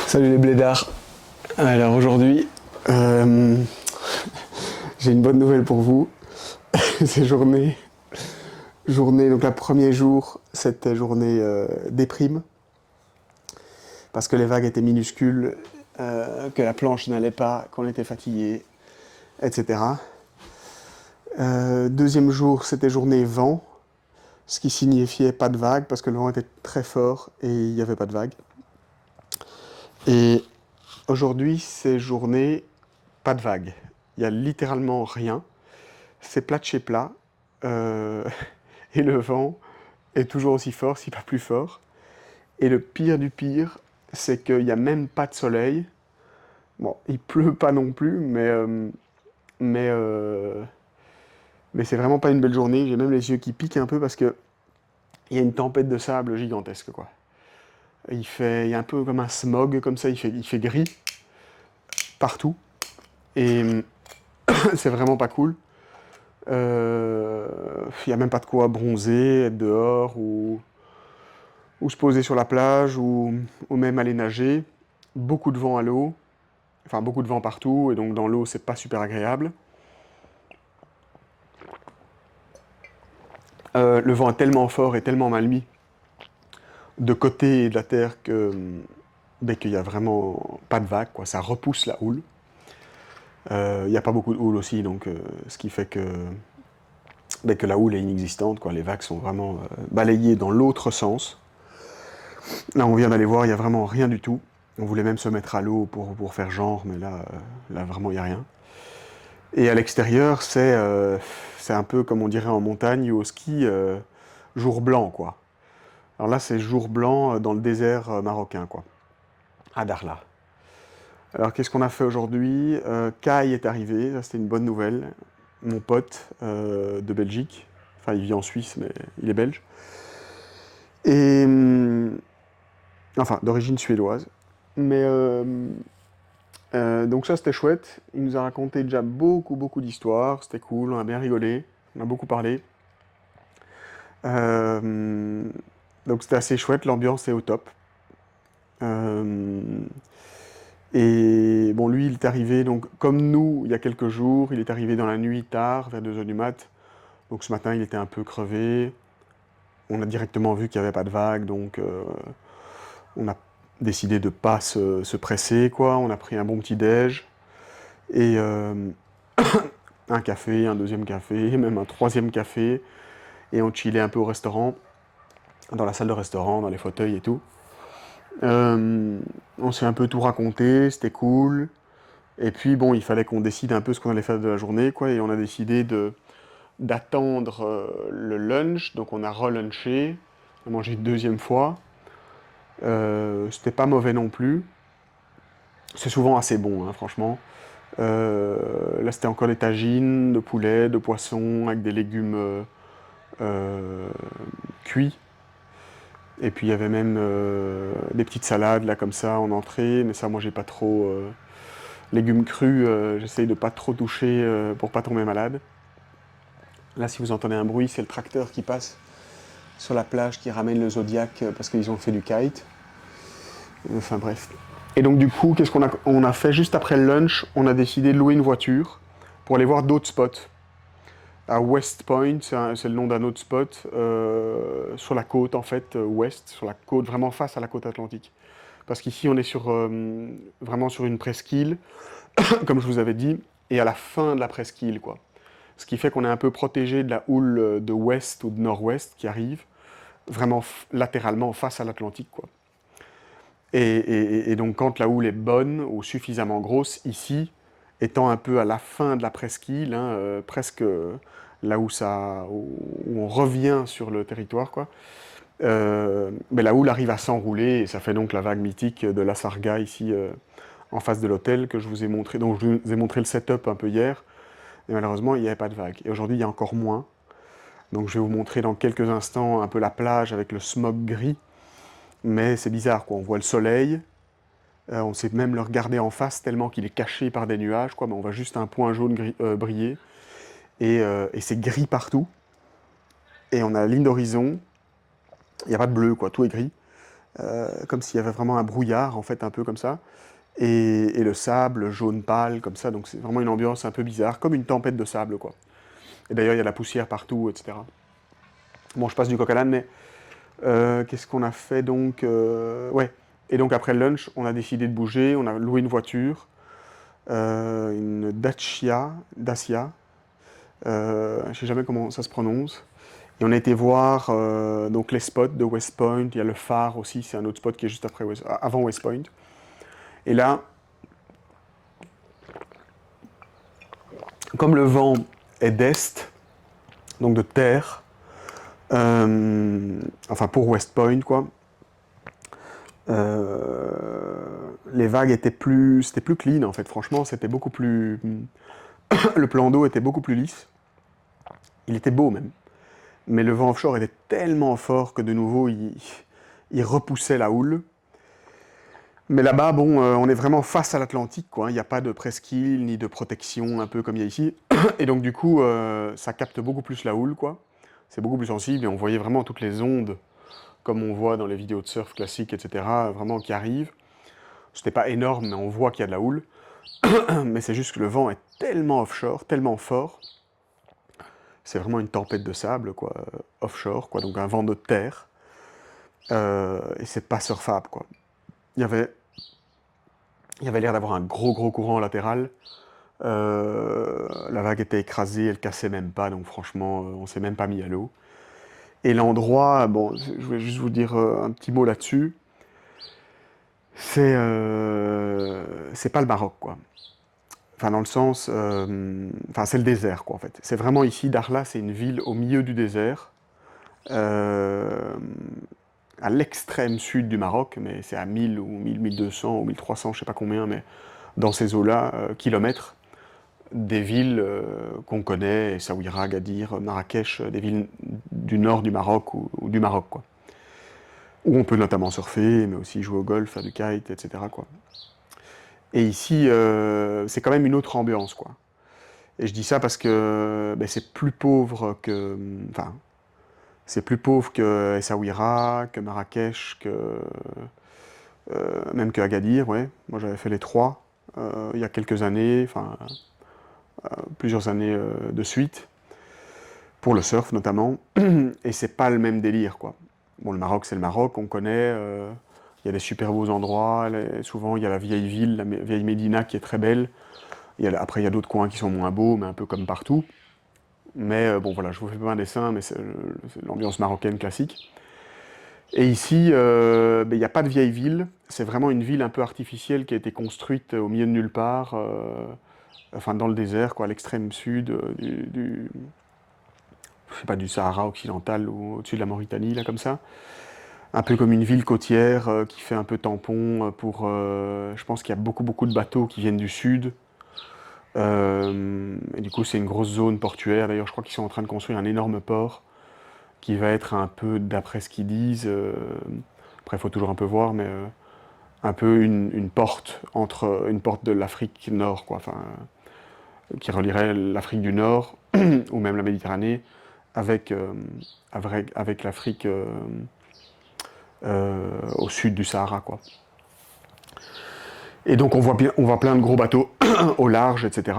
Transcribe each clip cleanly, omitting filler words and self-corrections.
Salut les blédards. Alors aujourd'hui, j'ai une bonne nouvelle pour vous. C'est journée, donc le premier jour, c'était journée déprime, parce que les vagues étaient minuscules, que la planche n'allait pas, qu'on était fatigué, etc. Deuxième jour, c'était journée vent, ce qui signifiait pas de vagues, parce que le vent était très fort et il n'y avait pas de vagues. Et aujourd'hui, c'est journée pas de vagues. Il y a littéralement rien. C'est plat de chez plat. euh, et le vent est toujours aussi fort, si pas plus fort. Et le pire du pire, c'est qu'il n'y a même pas de soleil. Bon, il pleut pas non plus, mais, euh, mais c'est vraiment pas une belle journée. J'ai même les yeux qui piquent un peu parce que il y a une tempête de sable gigantesque, quoi. Il y a un peu comme un smog, comme ça, il fait gris partout. Et c'est vraiment pas cool. Il n'y a même pas de quoi bronzer, être dehors ou se poser sur la plage ou même aller nager. Beaucoup de vent à l'eau, enfin beaucoup de vent partout, et donc dans l'eau c'est pas super agréable. Le vent est tellement fort et tellement mal mis de côté de la terre qu'il n'y a vraiment pas de vagues, quoi. Ça repousse la houle. Il n'y a pas beaucoup de houle aussi, donc ce qui fait que la houle est inexistante, quoi. Les vagues sont vraiment balayées dans l'autre sens. Là, on vient d'aller voir, il n'y a vraiment rien du tout. On voulait même se mettre à l'eau pour faire genre, mais là vraiment, il n'y a rien. Et à l'extérieur, c'est un peu comme on dirait en montagne ou au ski, jour blanc, quoi. Alors là, c'est jour blanc dans le désert marocain, quoi, à Darla. Alors, qu'est-ce qu'on a fait aujourd'hui? Kai est arrivé, ça c'était une bonne nouvelle. Mon pote de Belgique, enfin il vit en Suisse, mais il est belge. Et enfin, d'origine suédoise. Mais donc ça c'était chouette. Il nous a raconté déjà beaucoup d'histoires. C'était cool, on a bien rigolé, on a beaucoup parlé. Euh, donc c'était assez chouette, l'ambiance est au top. Euh, et bon, lui, il est arrivé, donc comme nous, il y a quelques jours, il est arrivé dans la nuit tard, vers 2 h du mat. Donc ce matin, il était un peu crevé. On a directement vu qu'il n'y avait pas de vague, donc on a décidé de ne pas se presser, quoi. On a pris un bon petit déj. Et un café, un deuxième café, même un troisième café. Et on chillait un peu au restaurant, dans la salle de restaurant, dans les fauteuils et tout. On s'est un peu tout raconté, c'était cool. Et puis bon, il fallait qu'on décide un peu ce qu'on allait faire de la journée, quoi. Et on a décidé d'attendre le lunch. Donc on a relunché, on a mangé une deuxième fois. C'était pas mauvais non plus. C'est souvent assez bon, hein, franchement. Là, c'était encore des tagines de poulet, de poisson, avec des légumes euh, cuits. Et puis il y avait même des petites salades là comme ça en entrée, mais ça moi j'ai pas trop légumes crus, j'essaye de pas trop toucher pour pas tomber malade. Là si vous entendez un bruit, c'est le tracteur qui passe sur la plage qui ramène le Zodiac parce qu'ils ont fait du kite. Enfin bref. Et donc du coup, qu'est-ce on a fait juste après le lunch? On a décidé de louer une voiture pour aller voir d'autres spots. À West Point, c'est le nom d'un autre spot, sur la côte en fait, ouest, sur la côte, vraiment face à la côte atlantique. Parce qu'ici on est vraiment sur une presqu'île, comme je vous avais dit, et à la fin de la presqu'île, quoi. Ce qui fait qu'on est un peu protégé de la houle de ouest ou de nord-ouest qui arrive, vraiment latéralement face à l'Atlantique, quoi. Et donc quand la houle est bonne ou suffisamment grosse, ici, étant un peu à la fin de la presqu'île, hein, presque là où on revient sur le territoire, quoi, mais la houle arrive à s'enrouler et ça fait donc la vague mythique de la Sarga ici en face de l'hôtel que je vous ai montré. Donc je vous ai montré le setup un peu hier, et malheureusement il n'y avait pas de vague. Et aujourd'hui il y a encore moins. Donc je vais vous montrer dans quelques instants un peu la plage avec le smog gris, mais c'est bizarre, quoi. On voit le soleil. On sait même le regarder en face tellement qu'il est caché par des nuages, quoi. Mais on voit juste un point jaune briller. Et c'est gris partout. Et on a la ligne d'horizon. Il n'y a pas de bleu, quoi. Tout est gris. comme s'il y avait vraiment un brouillard, en fait, un peu comme ça. Et le sable jaune pâle, comme ça. Donc c'est vraiment une ambiance un peu bizarre, comme une tempête de sable, quoi. Et d'ailleurs, il y a de la poussière partout, etc. Bon, je passe du coq à l'âne, mais qu'est-ce qu'on a fait donc ouais. Et donc après le lunch, on a décidé de bouger, on a loué une voiture, une Dacia, je sais jamais comment ça se prononce. Et on a été voir donc les spots de West Point, il y a le phare aussi, c'est un autre spot qui est juste après avant West Point. Et là, comme le vent est d'est, donc de terre, enfin pour West Point quoi, les vagues c'était plus clean en fait. Franchement, c'était beaucoup plus, le plan d'eau était beaucoup plus lisse. Il était beau même. Mais le vent offshore était tellement fort que de nouveau, il repoussait la houle. Mais là-bas, bon, on est vraiment face à l'Atlantique, quoi, hein. Il n'y a pas de presqu'île ni de protection, un peu comme il y a ici. Et donc, du coup, ça capte beaucoup plus la houle, quoi. C'est beaucoup plus sensible et on voyait vraiment toutes les ondes, comme on voit dans les vidéos de surf classiques, etc., vraiment qui arrivent. C'était pas énorme, mais on voit qu'il y a de la houle. Mais c'est juste que le vent est tellement offshore, tellement fort. C'est vraiment une tempête de sable, quoi, offshore, quoi, donc un vent de terre. Et c'est pas surfable, quoi. Il y avait, il y avait l'air d'avoir un gros courant latéral. La vague était écrasée, elle cassait même pas, donc franchement, on s'est même pas mis à l'eau. Et l'endroit, bon, je vais juste vous dire un petit mot là-dessus. C'est pas le Maroc, quoi. Enfin, dans le sens, enfin, c'est le désert, quoi, en fait. C'est vraiment ici, Dakhla, c'est une ville au milieu du désert, euh, à l'extrême sud du Maroc, mais c'est à 1000 ou 1000, 1200 ou 1300, je sais pas combien, mais dans ces eaux-là, kilomètres, des villes qu'on connaît, Essaouira, Agadir, Marrakech, des villes du nord du Maroc ou du Maroc, quoi. Où on peut notamment surfer, mais aussi jouer au golf, faire du kite, etc., quoi. Et ici, c'est quand même une autre ambiance, quoi. Et je dis ça parce que ben, c'est plus pauvre que. Enfin, c'est plus pauvre que Essaouira, que Marrakech, que. Même que Agadir, ouais. Moi j'avais fait les trois il y a quelques années, enfin plusieurs années de suite, pour le surf notamment. Et c'est pas le même délire, quoi. Bon, le Maroc c'est le Maroc, on connaît. Il y a des super beaux endroits. Souvent il y a la vieille ville, la vieille Médina qui est très belle. Après il y a d'autres coins qui sont moins beaux, mais un peu comme partout. Mais bon, voilà, je vous fais pas un dessin, mais c'est l'ambiance marocaine classique. Et ici, ben, il n'y a pas de vieille ville. C'est vraiment une ville un peu artificielle qui a été construite au milieu de nulle part, enfin dans le désert, quoi, à l'extrême sud je sais pas, du Sahara occidental ou au-dessus de la Mauritanie, là, comme ça. Un peu comme une ville côtière qui fait un peu tampon pour. Je pense qu'il y a beaucoup de bateaux qui viennent du sud. Et du coup, c'est une grosse zone portuaire. D'ailleurs, je crois qu'ils sont en train de construire un énorme port qui va être un peu, d'après ce qu'ils disent, après il faut toujours un peu voir, mais un peu une porte entre une porte de l'Afrique Nord, quoi, enfin, qui relierait l'Afrique du Nord ou même la Méditerranée avec, avec l'Afrique au sud du Sahara, quoi. Et donc on voit plein de gros bateaux au large, etc.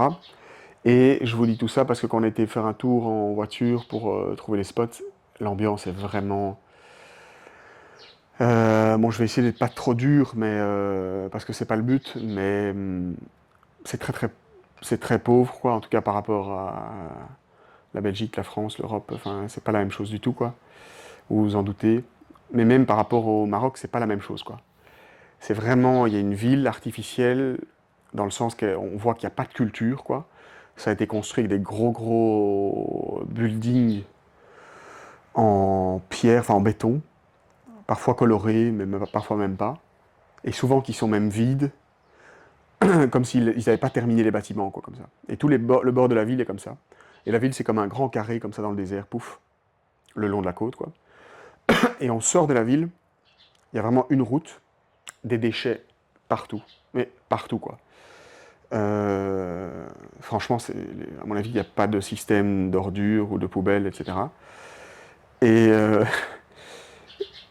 Et je vous dis tout ça parce que quand on a été faire un tour en voiture pour trouver les spots, l'ambiance est vraiment. Bon, je vais essayer d'être pas trop dur, mais parce que c'est pas le but, mais c'est c'est très pauvre, quoi. En tout cas par rapport à la Belgique, la France, l'Europe. Enfin, c'est pas la même chose du tout, quoi. Vous vous en doutez. Mais même par rapport au Maroc, c'est pas la même chose, quoi. C'est vraiment, il y a une ville artificielle dans le sens qu'on voit qu'il n'y a pas de culture, quoi. Ça a été construit avec des gros buildings en pierre, enfin en béton, parfois colorés, mais parfois même pas. Et souvent qui sont même vides, comme s'ils n'avaient pas terminé les bâtiments, quoi, comme ça. Et le bord de la ville est comme ça. Et la ville, c'est comme un grand carré, comme ça, dans le désert, pouf, le long de la côte, quoi. Et on sort de la ville, il y a vraiment une route, des déchets partout. Mais partout, quoi. Franchement, à mon avis, il n'y a pas de système d'ordures ou de poubelles, etc. Et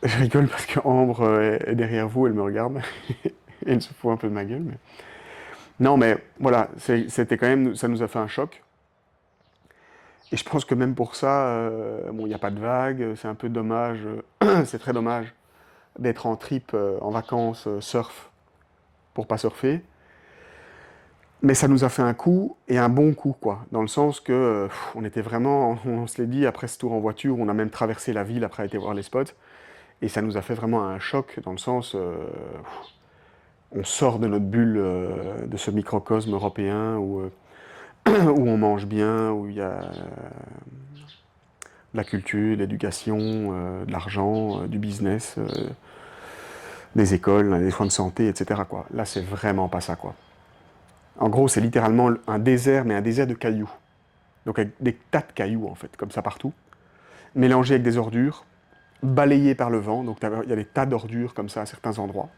Je rigole parce que Ambre est derrière vous, elle me regarde. Et elle se fout un peu de ma gueule. Non, mais voilà, c'était quand même, ça nous a fait un choc. Et je pense que même pour ça, bon, il n'y a pas de vagues, c'est un peu dommage, c'est très dommage d'être en trip, en vacances, surf, pour pas surfer. Mais ça nous a fait un coup, et un bon coup, quoi. Dans le sens que, on était vraiment, on se l'est dit, après ce tour en voiture, on a même traversé la ville après aller voir les spots, et ça nous a fait vraiment un choc, dans le sens, on sort de notre bulle, de ce microcosme européen où, où on mange bien, où il y a de la culture, de l'éducation, de l'argent, du business, des écoles, des soins de santé, etc., quoi. Là, c'est vraiment pas ça, quoi. En gros, c'est littéralement un désert, mais un désert de cailloux. Donc avec des tas de cailloux, en fait, comme ça partout, mélangés avec des ordures, balayés par le vent. Donc il y a des tas d'ordures comme ça à certains endroits.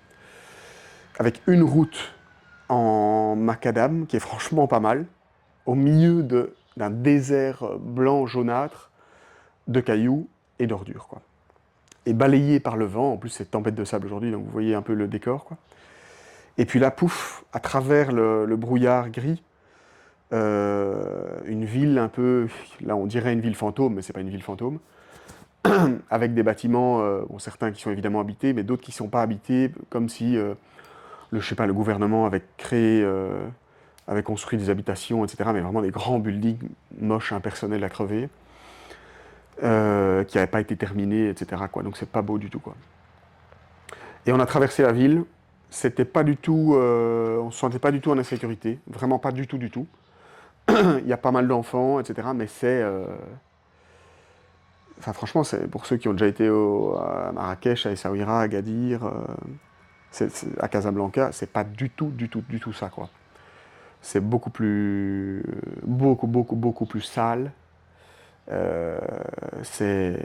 Avec une route en macadam, qui est franchement pas mal, au milieu d'un désert blanc jaunâtre de cailloux et d'ordures, quoi. Et balayé par le vent, en plus c'est tempête de sable aujourd'hui, donc vous voyez un peu le décor, quoi. Et puis là, pouf, à travers le brouillard gris, une ville un peu, là on dirait une ville fantôme, mais c'est pas une ville fantôme, avec des bâtiments, bon, certains qui sont évidemment habités, mais d'autres qui ne sont pas habités, comme si je sais pas, le gouvernement avait créé, avait construit des habitations, etc., mais vraiment des grands buildings moches, impersonnels à crever, qui n'avaient pas été terminés, etc., quoi. Donc c'est pas beau du tout, quoi. Et on a traversé la ville, c'était pas du tout, on se sentait pas du tout en insécurité, vraiment pas du tout, du tout. Il y a pas mal d'enfants, etc., mais enfin franchement, c'est pour ceux qui ont déjà été à Marrakech, à Essaouira, à Agadir, à Casablanca, c'est pas du tout, du tout, du tout ça, quoi. C'est beaucoup plus, beaucoup, beaucoup, beaucoup plus sale. Euh, c'est,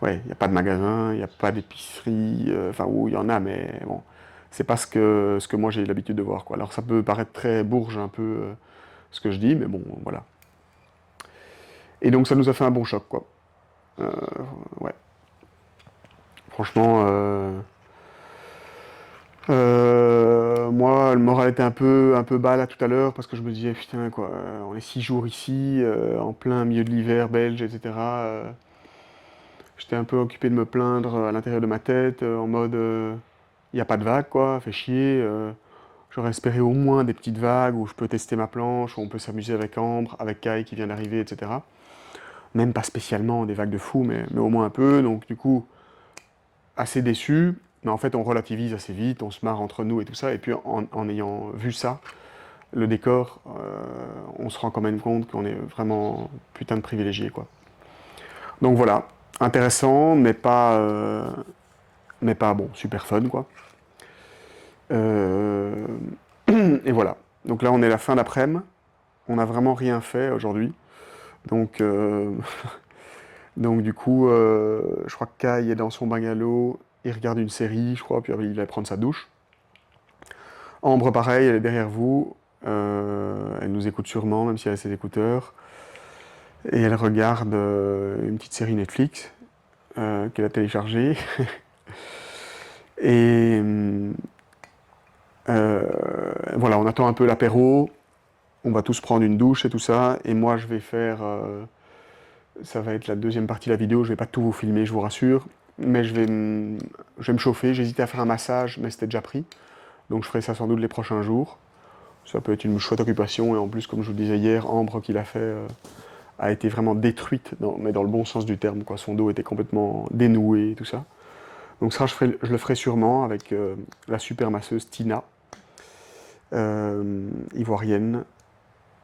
ouais, il n'y a pas de magasin, il n'y a pas d'épicerie, enfin, où il y en a, mais bon, c'est pas ce que moi j'ai l'habitude de voir, quoi. Alors ça peut paraître très bourge un peu ce que je dis, mais bon, voilà. Et donc ça nous a fait un bon choc, quoi. Euh, ouais, franchement, moi, le moral était un peu bas là tout à l'heure parce que je me disais, putain, quoi, on est 6 jours ici, en plein milieu de l'hiver belge, etc. J'étais un peu occupé de me plaindre à l'intérieur de ma tête, en mode, il n'y a pas de vagues, quoi, fait chier. J'aurais espéré au moins des petites vagues où je peux tester ma planche, où on peut s'amuser avec Ambre, avec Kai qui vient d'arriver, etc. Même pas spécialement des vagues de fou, mais au moins un peu. Donc du coup, assez déçu. Mais en fait, on relativise assez vite, on se marre entre nous et tout ça. Et puis en ayant vu ça, le décor, on se rend quand même compte qu'on est vraiment putain de privilégié, quoi. Donc voilà, intéressant, mais pas bon, super fun, quoi. Euh, et voilà. Donc là, on est la fin d'après-midi. On n'a vraiment rien fait aujourd'hui. Donc, donc du coup, je crois que Kai est dans son bungalow. Il regarde une série, je crois, puis il va prendre sa douche. Ambre, pareil, elle est derrière vous. Elle nous écoute sûrement, même si elle a ses écouteurs. Et elle regarde une petite série Netflix qu'elle a téléchargée. Et voilà, on attend un peu l'apéro. On va tous prendre une douche et tout ça. Et moi, je vais faire. Ça va être la deuxième partie de la vidéo. Je vais pas tout vous filmer, je vous rassure. Mais je vais me chauffer. J'hésitais à faire un massage, mais c'était déjà pris. Donc je ferai ça sans doute les prochains jours. Ça peut être une chouette occupation. Et en plus, comme je vous le disais hier, Ambre qui l'a fait a été vraiment détruite, mais dans le bon sens du terme, quoi. Son dos était complètement dénoué et tout ça. Donc ça, je le ferai sûrement avec la super masseuse Tina, ivoirienne,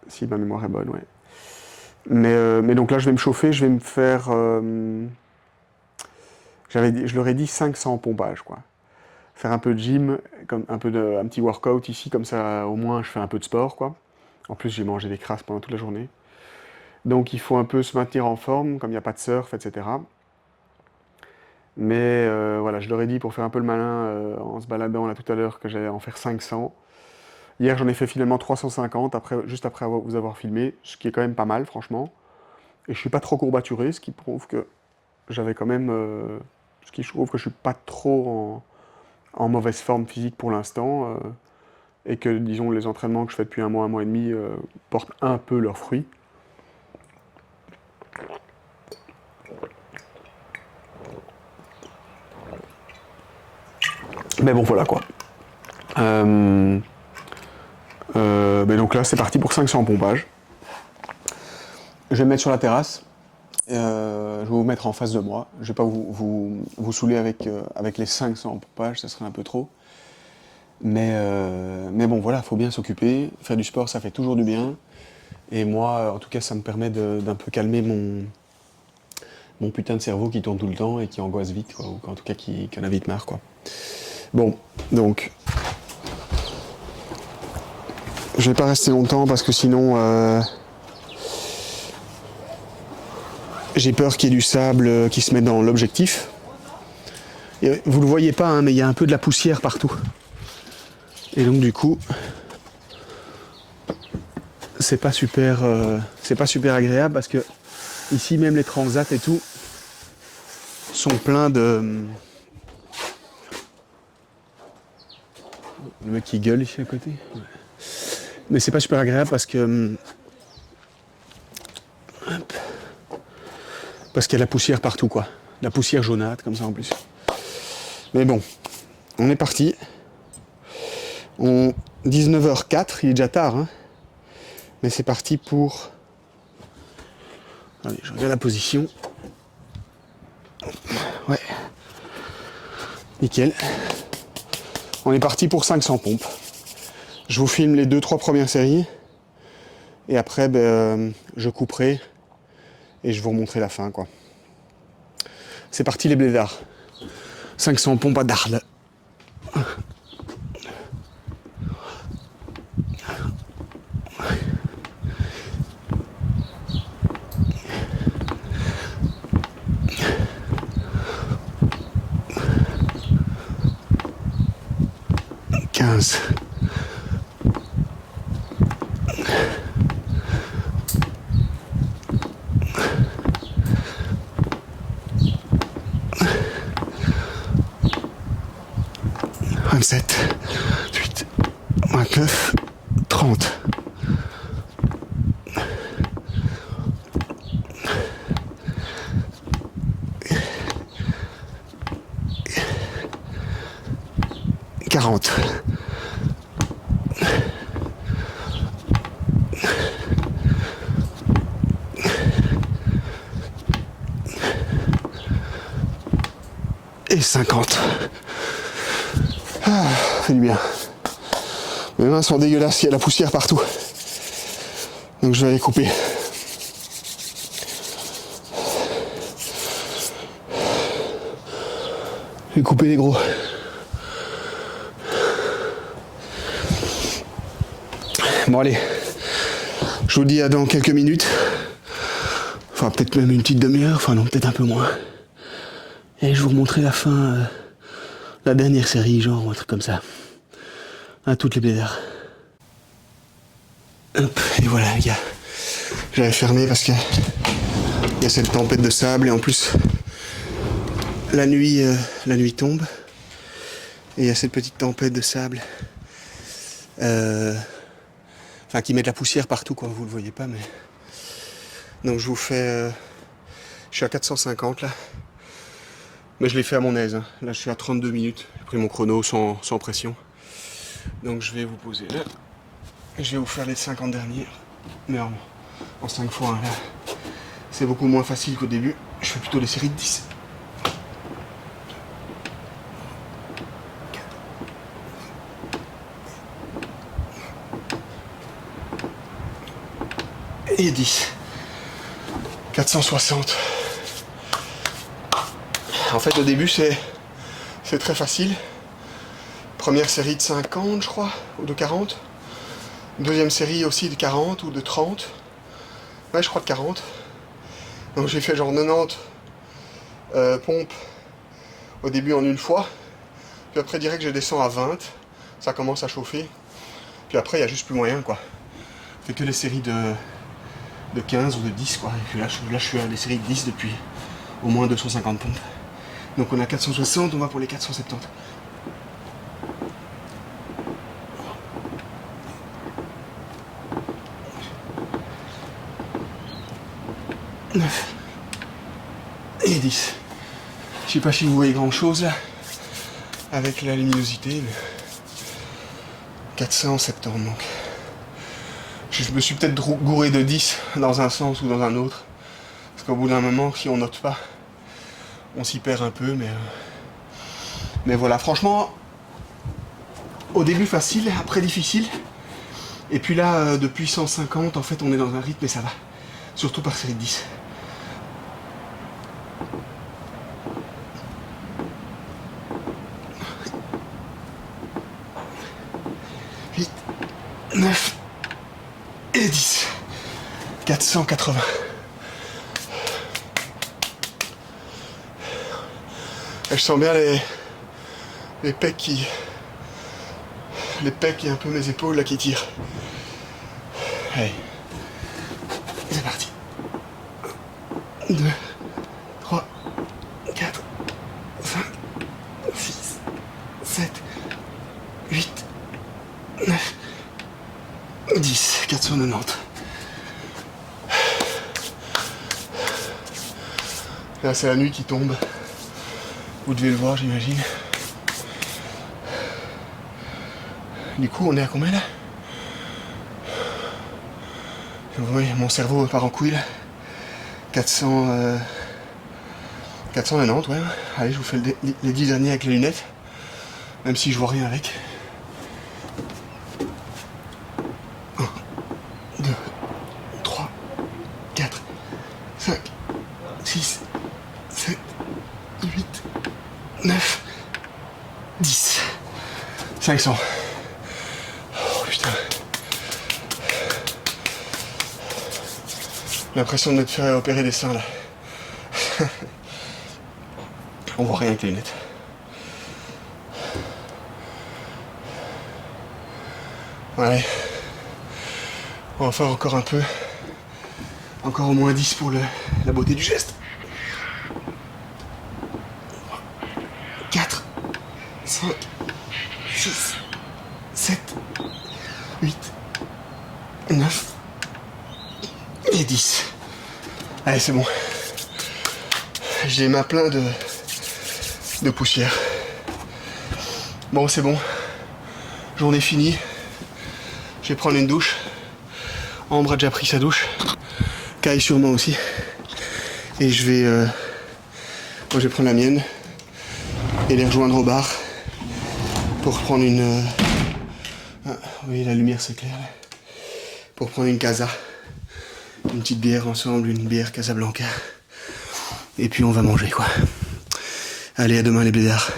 si ma mémoire est bonne, ouais. Mais donc là, je vais me chauffer, je vais me faire... je leur ai dit 500 pompages, quoi. Faire un peu de gym, comme un petit workout ici, comme ça, au moins, je fais un peu de sport, quoi. En plus, j'ai mangé des crasses pendant toute la journée. Donc il faut un peu se maintenir en forme, comme il n'y a pas de surf, etc. Mais voilà, je leur ai dit pour faire un peu le malin en se baladant là tout à l'heure que j'allais en faire 500. Hier, j'en ai fait finalement 350, juste après vous avoir filmé, ce qui est quand même pas mal, franchement. Et je suis pas trop courbaturé, ce qui prouve que j'avais quand même ce qui je trouve que je suis pas trop en mauvaise forme physique pour l'instant, et que, disons, les entraînements que je fais depuis un mois et demi portent un peu leurs fruits. Mais bon, voilà quoi. Mais donc là, c'est parti pour 500 pompages. Je vais me mettre sur la terrasse. Je vais vous mettre en face de moi. Je ne vais pas vous saouler avec les 500 pompages, ça serait un peu trop. Mais bon, voilà, il faut bien s'occuper. Faire du sport, ça fait toujours du bien. Et moi, en tout cas, ça me permet d'un peu calmer mon putain de cerveau qui tourne tout le temps et qui angoisse vite, quoi, ou en tout cas qui en a vite marre, quoi. Bon, donc, je vais pas rester longtemps parce que sinon, j'ai peur qu'il y ait du sable qui se mette dans l'objectif. Et vous le voyez pas, hein, mais il y a un peu de la poussière partout. Et donc du coup, c'est pas super agréable parce que ici même les transats et tout sont pleins de. Le mec qui gueule ici à côté. Ouais. Mais c'est pas super agréable parce que. Hop. Parce qu'il y a la poussière partout, quoi. La poussière jaunâtre, comme ça en plus. Mais bon, on est parti. 19h04, il est déjà tard, hein. Mais c'est parti pour. Allez, je regarde la position. Ouais. Nickel. On est parti pour 500 pompes. Je vous filme les 2-3 premières séries. Et après, je couperai. Et je vous remontrerai la fin, quoi. C'est parti les blédards. 500 pompes à Darles. Vingt-sept, 28, 29, 30. Quarante. 50. Ah, fait du bien. Mes mains sont dégueulasses, il y a la poussière partout. Donc je vais les couper. Je vais couper les gros. Bon allez, je vous dis à dans quelques minutes. Enfin peut-être même une petite demi-heure, enfin non peut-être un peu moins. Et je vous remontrerai la fin, la dernière série, genre un truc comme ça. À toutes les blédards. Hop, et voilà les gars. J'avais fermé parce que il y a cette tempête de sable et en plus la nuit tombe. Et il y a cette petite tempête de sable. Enfin qui met de la poussière partout quoi, vous le voyez pas mais. Donc je vous fais. Je suis à 450 là. Mais je l'ai fait à mon aise. Hein. Là, je suis à 32 minutes. J'ai pris mon chrono sans pression. Donc, je vais vous poser là. Je vais vous faire les 50 dernières. Mais en 5 fois. Hein, là, c'est beaucoup moins facile qu'au début. Je fais plutôt les séries de 10. Et 10. 460. En fait, au début, c'est très facile. Première série de 50, je crois, ou de 40. Deuxième série aussi de 40 ou de 30. Ouais, je crois de 40. Donc j'ai fait genre 90 pompes au début en une fois. Puis après, direct, je descends à 20. Ça commence à chauffer. Puis après, il n'y a juste plus moyen, quoi. Je fais que les séries de 15 ou de 10, quoi. Et puis là, je suis à des séries de 10 depuis au moins 250 pompes. Donc on a 460, on va pour les 470. Et 10. Je sais pas si vous voyez grand chose là, avec la luminosité, mais 470 donc. Je me suis peut-être gouré de 10 dans un sens ou dans un autre. Parce qu'au bout d'un moment, si on note pas, on s'y perd un peu, mais voilà, franchement, au début facile, après difficile. Et puis là, depuis 150, en fait, on est dans un rythme et ça va. Surtout par série de 10. 8, 9 et 10. 480. Et je sens bien les pecs qui... Les pecs et un peu mes épaules là qui tirent. Allez. C'est parti. 2, 3, 4, 5, 6, 7, 8, 9, 10, 490. Là c'est la nuit qui tombe. Vous devez le voir j'imagine. Du coup on est à combien là? Vous voyez mon cerveau part en couille là. 490 ouais. Allez je vous fais les 10 derniers avec les lunettes. Même si je vois rien avec. 1, 2, 3, 4, 5, 6, 7, 8, 9, 10. 500. Oh putain. J'ai l'impression de me faire opérer des seins là. On voit rien avec les lunettes. Ouais. On va faire encore un peu. Encore au moins 10 pour la beauté du geste. 4, 5, 6, 7, 8, 9 et 10. Allez, c'est bon. J'ai les mains pleines de poussière. Bon, c'est bon. Journée finie. Je vais prendre une douche. Ambre a déjà pris sa douche. Kai sûrement aussi. Et je vais... moi, je vais prendre la mienne. Et les rejoindre au bar. Pour prendre une... Ah, oui, la lumière c'est clair. Là. Pour prendre une casa. Une petite bière ensemble, une bière Casablanca. Et puis on va manger quoi. Allez, à demain les blédards.